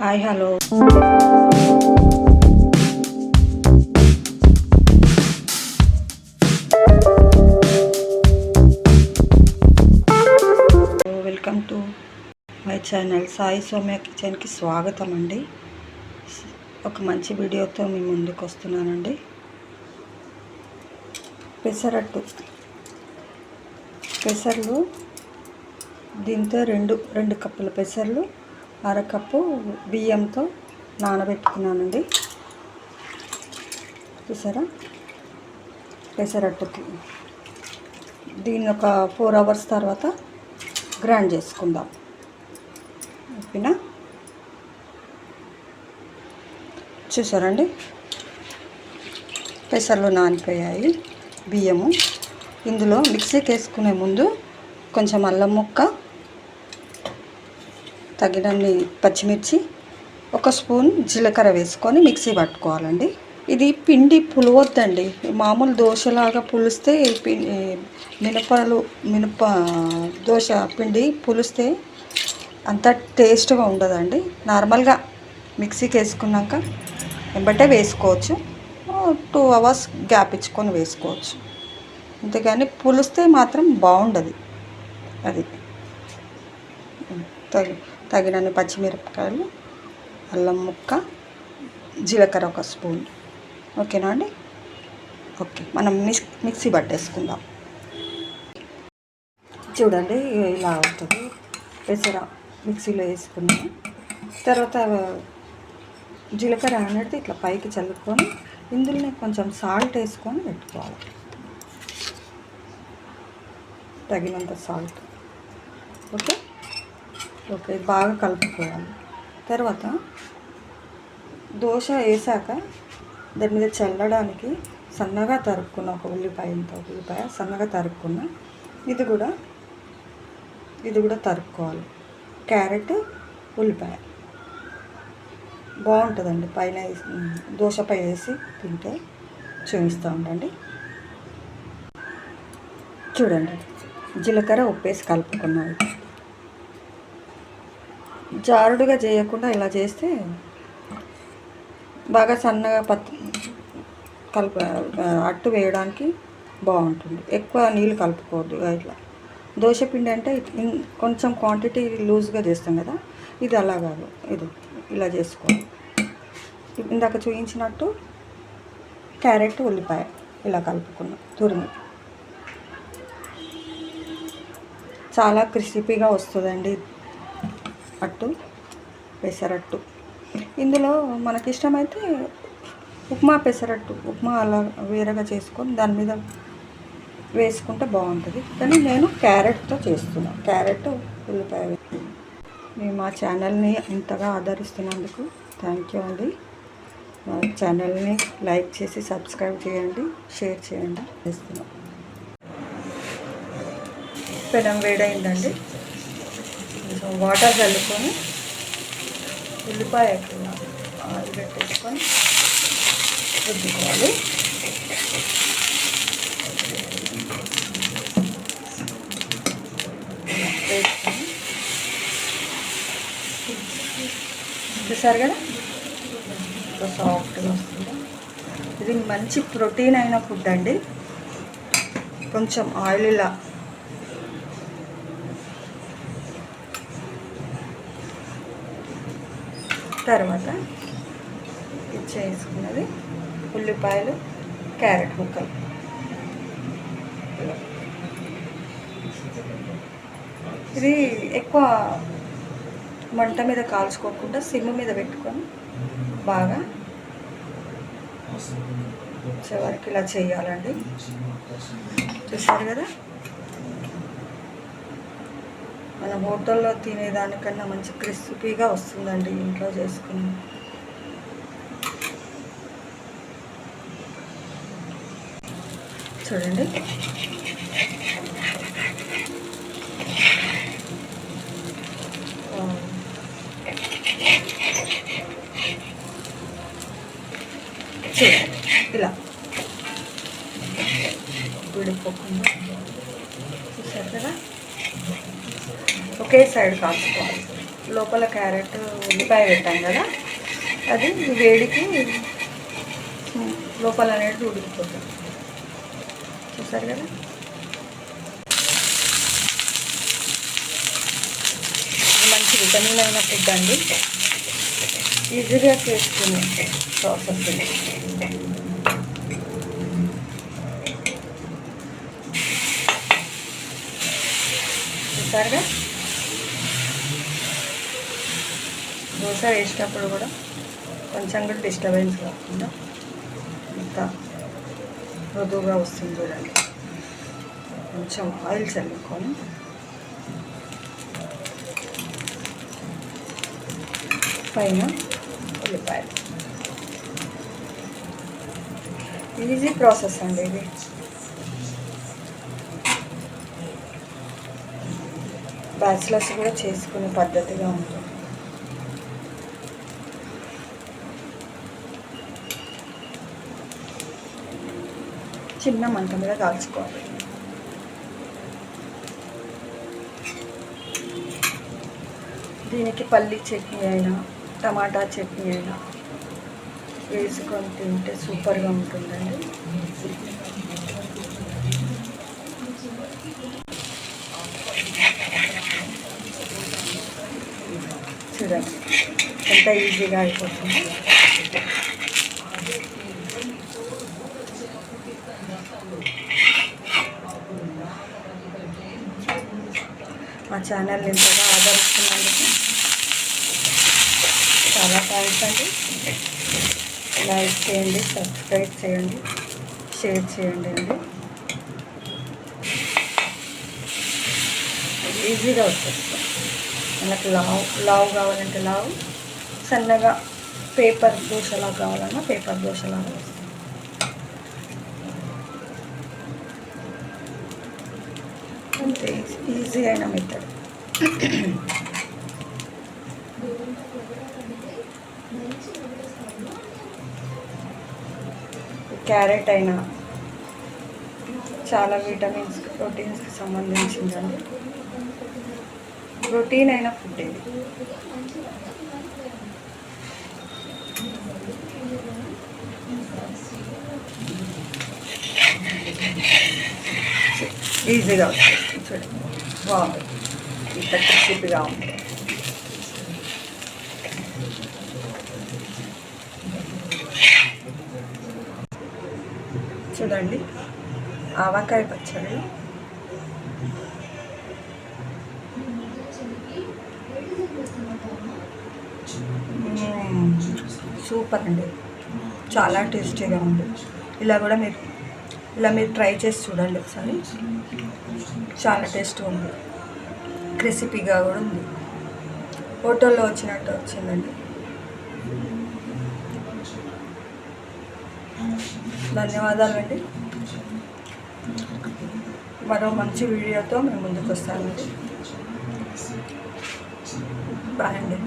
Hi hello welcome to my channel Sai Soumya కిచెన్కి స్వాగతం అండి. ఒక మంచి వీడియోతో మీ ముందుకు వస్తున్నానండి. పెసర్లు దీంతో రెండు కప్పుల పెసర్లు, అరకప్పు బియ్యంతో నానబెట్టుకున్నానండి. చూసారా, పెసరట్టుకి దీన్ని ఒక 4 అవర్స్ తర్వాత గ్రైండ్ చేసుకుందాం. ఓకేనా, చూసారండి పెసర్లు నానిపోయాయి. బియ్యము ఇందులో మిక్సీకి వేసుకునే ముందు కొంచెం అల్లం ముక్క, తగినన్ని పచ్చిమిర్చి, 1 స్పూన్ జీలకర్ర వేసుకొని మిక్సీ పట్టుకోవాలండి. ఇది పిండి పులవద్దండి. మామూలు దోశలాగా పులిస్తే మినప దోశ పిండి పులిస్తే అంత టేస్ట్గా ఉండదండి. నార్మల్గా మిక్సీకి వేసుకున్నాక వెంబటే వేసుకోవచ్చు. 2 అవర్స్ గ్యాప్ ఇచ్చుకొని వేసుకోవచ్చు. అంతేగాని పులిస్తే మాత్రం బాగుండదు. అది తగినన్ని పచ్చిమిరపకాయలు, అల్లం ముక్క, జీలకర్ర 1 స్పూన్. ఓకేనా అండి? ఓకే, మనం మిక్సీ పట్టేసుకుందాం. చూడండి ఇలా అవుతుంది. పెసర మిక్సీలో వేసుకున్నాం. తర్వాత జీలకర్ర అనేది ఇట్లా పైకి చల్లుకొని ఇందులోనే కొంచెం సాల్ట్ వేసుకొని పెట్టుకోవాలి. తగినంత సాల్ట్. ఓకే ఓకే, బాగా కలుపుకోవాలి. తర్వాత దోశ వేసాక దాని మీద చల్లడానికి సన్నగా తరుక్కున్న ఒక ఉల్లిపాయ సన్నగా తరుక్కున్న, ఇది కూడా తరుక్కోవాలి. క్యారెట్, ఉల్లిపాయ బాగుంటుందండి. పైన దోశపై వేసి తింటే చూపిస్తూ ఉండండి. చూడండి, జీలకర్ర ఉప్పేసి కలుపుకున్నాను. జారుడుగా చేయకుండా ఇలా చేస్తే బాగా సన్నగా అట్టు వేయడానికి బాగుంటుంది. ఎక్కువ నీళ్ళు కలుపుకోవద్దు. ఇట్లా దోశపిండి అంటే కొంచెం క్వాంటిటీ లూజ్గా చేస్తాం కదా, ఇది అలా కాదు. ఇది ఇలా చేసుకోవాలి. ఇందాక చూపించినట్టు క్యారెట్, ఉల్లిపాయ ఇలా కలుపుకున్నాం తురిమి. చాలా క్రిస్పీగా వస్తుందండి అట్టు, పెసరట్టు. ఇందులో మనకి ఇష్టమైతే ఉప్మా అలా వేరేగా చేసుకొని దాని మీద వేసుకుంటే బాగుంటుంది. కానీ నేను క్యారెట్తో చేస్తున్నాను. క్యారెట్, ఉల్లిపాయ. మేము మా ఛానల్ని ఇంతగా ఆదరిస్తున్నందుకు థ్యాంక్ యూ అండి. మా ఛానల్ని లైక్ చేసి సబ్స్క్రైబ్ చేయండి, షేర్ చేయండి. చేస్తున్నాం. పెనం వేడైందండి. కొంచెం వాటర్ చల్లుకొని ఉల్లిపాయ ఆయిల్ పెట్టేసుకొని రుద్దుకోవాలి. వేసుకొని చూసారు కదా, సాఫ్ట్గా వస్తుంది. ఇది మంచి ప్రోటీన్ అయిన ఫుడ్ అండి. కొంచెం ఆయిల్ ఇలా తర్వాత చేసుకున్నది ఉల్లిపాయలు, క్యారెట్ ముక్కలు. ఇది ఎక్కువ మంట మీద కాల్చుకోకుండా సిమ్ మీద పెట్టుకొని బాగా చివరికి ఇలా చేయాలండి. చూసారు కదా, మన హోటల్లో తినేదానికన్నా మంచి క్రిస్పీగా వస్తుందండి ఇంట్లో చేసుకుని. చూడండి, ఇలా విడిపోకుండా. చూసారు కదా, ఒకే సైడ్ కాల్చుకోవాలి. లోపల క్యారెట్ ఉల్లిపాయ పెట్టాం కదా, అది వేడికి లోపల అనేది ఉడికిపోతుంది. చూసారు కదా. మంచి విటమిన్ అయిన ఫుడ్ అండి, ఈజీగా చేసుకునే ప్రాసెస్. చూసారుగా. దోశ వేసినప్పుడు కూడా కొంచెం కూడా డిస్టర్బెన్స్ కాకుండా ఇంత మృదువుగా వస్తుంది చూడండి. కొంచెం ఆయిల్ చల్లుకొని పైన ఉల్లిపాయలు. ఈజీ ప్రాసెస్ అండి ఇది. బ్యాచిలర్స్ కూడా చేసుకునే పద్ధతిగా ఉంటుంది. చిన్న మంట మీద కాల్చుకోవాలి. దీనికి పల్లి చట్నీ అయినా టమాటా చట్నీ అయినా వేసుకొని తింటే సూపర్గా ఉంటుందండి. చూడండి ఎంత ఈజీగా అయిపోతుంది. మా ఛానల్ ఎంతగా ఆదరిస్తున్నందుకు చాలా థ్యాంక్స్ అండి. లైక్ చేయండి, సబ్స్క్రైబ్ చేయండి, షేర్ చేయండి అండి. ఈజీగా వచ్చేస్తుంది. మనకు లావు కావాలంటే లావు, సన్నగా పేపర్ దోశలా కావాలన్నా పేపర్ దోశలాగా వస్తుంది. అంతే ఈజీ అయిన మెథడ్. క్యారెట్ అయినా చాలా విటమిన్స్, ప్రోటీన్స్కి సంబంధించిందండి. ప్రోటీన్ అయిన ఫుడ్ ఇది. ఈజీగా వచ్చేస్తుంది చూడండి. బాగుంది, ఇంత క్రిస్పీగా ఉంది. చూడండి ఆవకాయ పచ్చడి. సూపర్ అండి, చాలా టేస్టీగా ఉంది. ఇలా మీరు ట్రై చేసి చూడండి ఒకసారి. చాలా టేస్ట్గా ఉంది, క్రిస్పీగా కూడా ఉంది. హోటల్లో వచ్చినట్టు వచ్చిందండి. ధన్యవాదాలండి. మరో మంచి వీడియోతో మేము ముందుకు వస్తామండి. బాయ్ అండి.